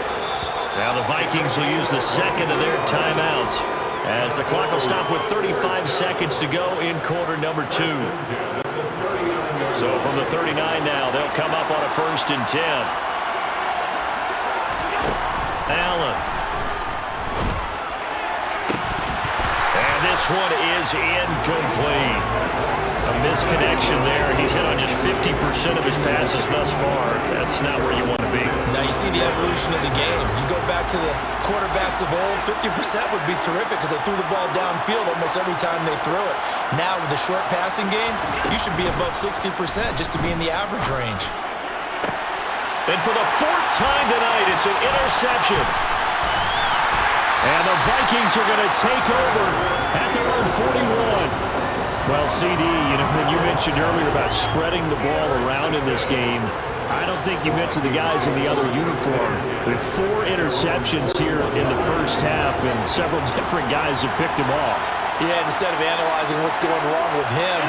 Now the Vikings will use the 2nd of their timeouts as the clock will stop with 35 seconds to go in quarter number 2. So from the 39 now, they'll come up on a 1st and 10. Allen. And this one is incomplete. A misconnection there. He's hit on just 50% of his passes thus far. That's not where you want to be.
Now you see the evolution of the game. You go back to the quarterbacks of old, 50% would be terrific because they threw the ball downfield almost every time they threw it. Now with the short passing game, you should be above 60% just to be in the average range.
And for the 4th time tonight, it's an interception.
And the Vikings are going to take over at their own 41. Well, CD, when you mentioned earlier about spreading the ball around in this game, I don't think you mentioned the guys in the other uniform. With 4 interceptions here in the first half, and several different guys have picked him off.
Yeah, instead of analyzing what's going wrong with him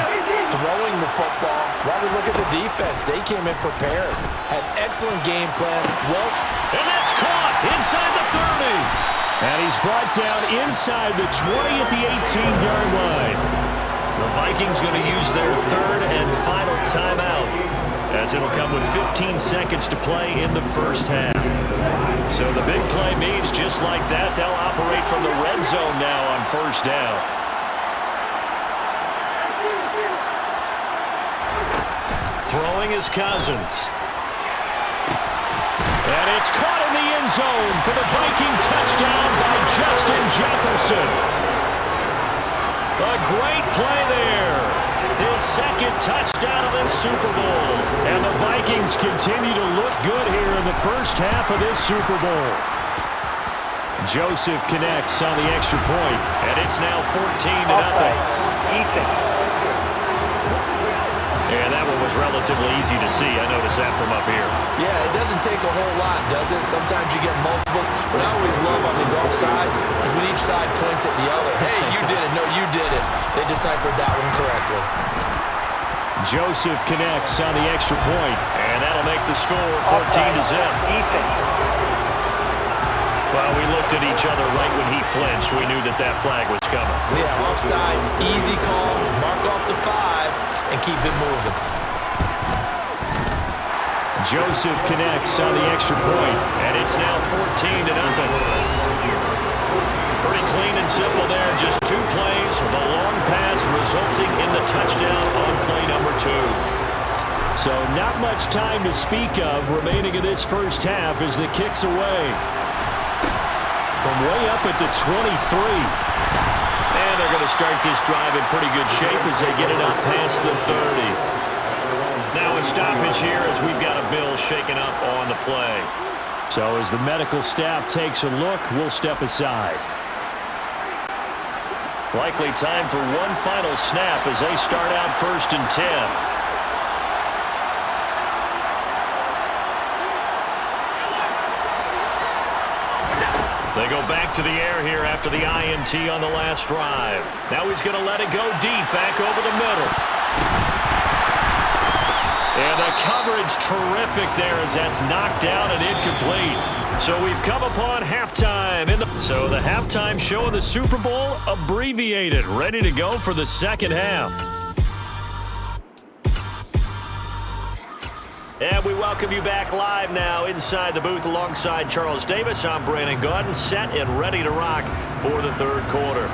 throwing the football, rather look at the defense. They came in prepared, had excellent game plan.
And that's caught inside the 30.
And he's brought down inside the 20 at the 18-yard line.
The Vikings going to use their 3rd and final timeout, as it'll come with 15 seconds to play in the first half. So the big play means just like that, they'll operate from the red zone now on 1st down. Throwing is Cousins.
And it's caught in the end zone for the Viking touchdown by Justin Jefferson.
A great play there. His 2nd touchdown of the Super Bowl.
And the Vikings continue to look good here in the first half of this Super Bowl. Joseph connects on the extra point.
And it's now 14-0. And that one was relatively easy to see. I noticed that from up here.
Yeah, it doesn't take a whole lot, does it? Sometimes you get multiples. What I always love on these offsides is when each side points at the other. Hey, you did it. No, you did it. They deciphered that one correctly.
Joseph connects on the extra point.
And that'll make the score 14-0. Well, we looked at each other right when he flinched. We knew that that flag was coming.
Yeah, offsides, easy call, mark off the 5, and keep it moving.
Joseph connects on the extra point.
And it's now 14-0. Pretty clean and simple there. Just 2 plays of a long pass resulting in the touchdown on play number 2.
So not much time to speak of remaining in this first half as the kick's away. From way up at the 23.
And they're going to start this drive in pretty good shape as they get it out past the 30. Now a stoppage here as we've got a Bill shaken up on the play.
So as the medical staff takes a look, we'll step aside.
Likely time for one final snap as they start out 1st and 10. They go back to the air here after the INT on the last drive. Now he's going to let it go deep back over the middle. And the coverage terrific there as that's knocked down and incomplete. So we've come upon halftime. So the halftime show in the Super Bowl abbreviated, ready to go for the second half. And we welcome you back live now inside the booth alongside Charles Davis. I'm Brandon Gaudin, set and ready to rock for the third quarter.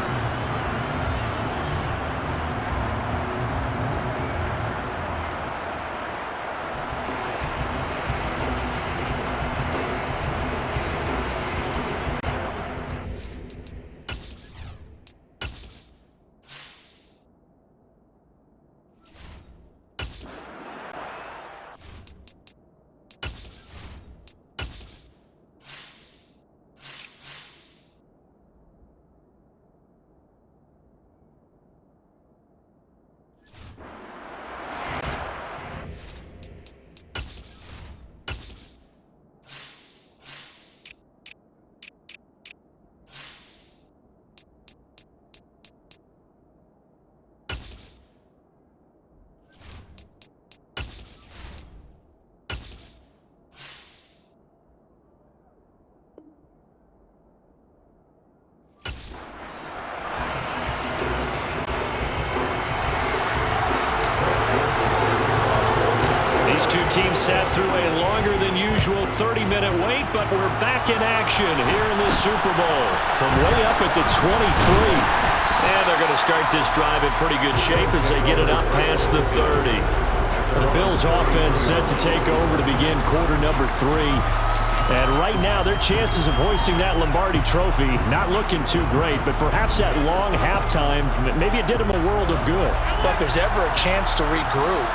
Team sat through a longer than usual 30-minute wait, but we're back in action here in the Super Bowl.
From way up at the 23.
And they're going to start this drive in pretty good shape as they get it up past the 30.
The Bills offense set to take over to begin quarter number 3. And right now, their chances of hoisting that Lombardi trophy not looking too great, but perhaps that long halftime, maybe it did them a world of good.
But if there's ever a chance to regroup,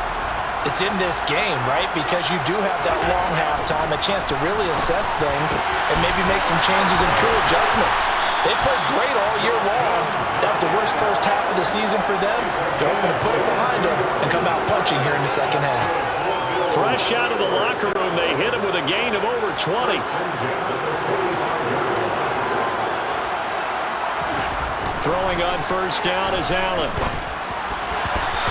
it's in this game, right? Because you do have that long halftime, a chance to really assess things and maybe make some changes and true adjustments. They played great all year long. That was the worst first half of the season for them. They're hoping to put it behind them and come out punching here in the second half.
Fresh out of the locker room, they hit him with a gain of over 20. Throwing on first down is Allen.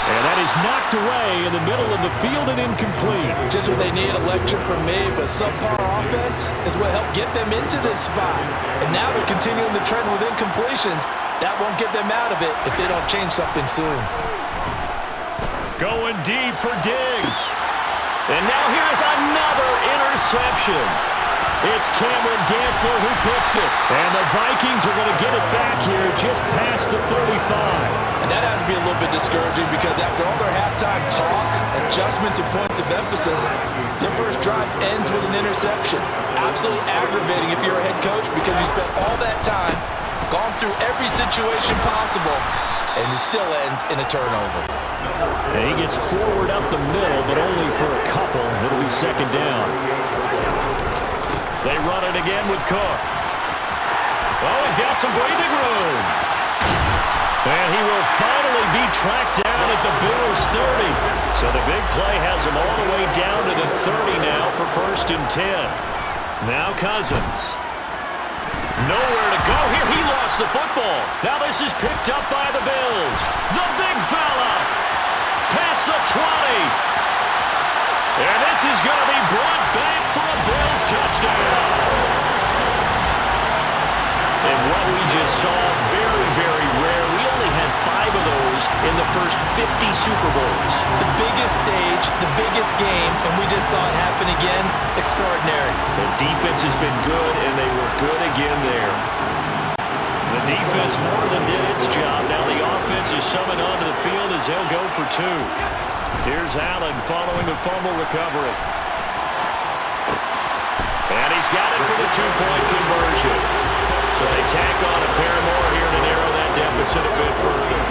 And that is knocked away in the middle of the field and incomplete.
Just what they need, a lecture from me, but subpar offense is what helped get them into this spot. And now they're continuing the trend with incompletions. That won't get them out of it if they don't change something soon.
Going deep for Diggs. And now here's another interception. It's Cameron Dantzler who picks it. And the Vikings are going to get it back here just past the 35.
And that has to be a little bit discouraging because after all their halftime talk, adjustments, and points of emphasis, their first drive ends with an interception. Absolutely aggravating if you're a head coach because you spent all that time, gone through every situation possible, and it still ends in a turnover.
And he gets forward up the middle, but only for a couple. It'll be second down.
They run it again with Cook. Oh, he's got some breathing room. And he will finally be tracked down at the Bills' 30. So the big play has him all the way down to the 30 now for 1st and 10. Now Cousins. Nowhere to go here. He lost the football. Now this is picked up by the Bills. The big fella. Past the 20. And this is going to be brought back for a Bills touchdown. And what we just saw, very, very rare. We only had 5 of those in the first 50 Super Bowls.
The biggest stage, the biggest game, and we just saw it happen again. Extraordinary.
The defense has been good, and they were good again there. The defense more than did its job. Now the offense is summoned onto the field as they'll go for two. Here's Allen following the fumble recovery. And he's got it for the two-point conversion. So they tack on a pair more here to narrow that deficit a bit further.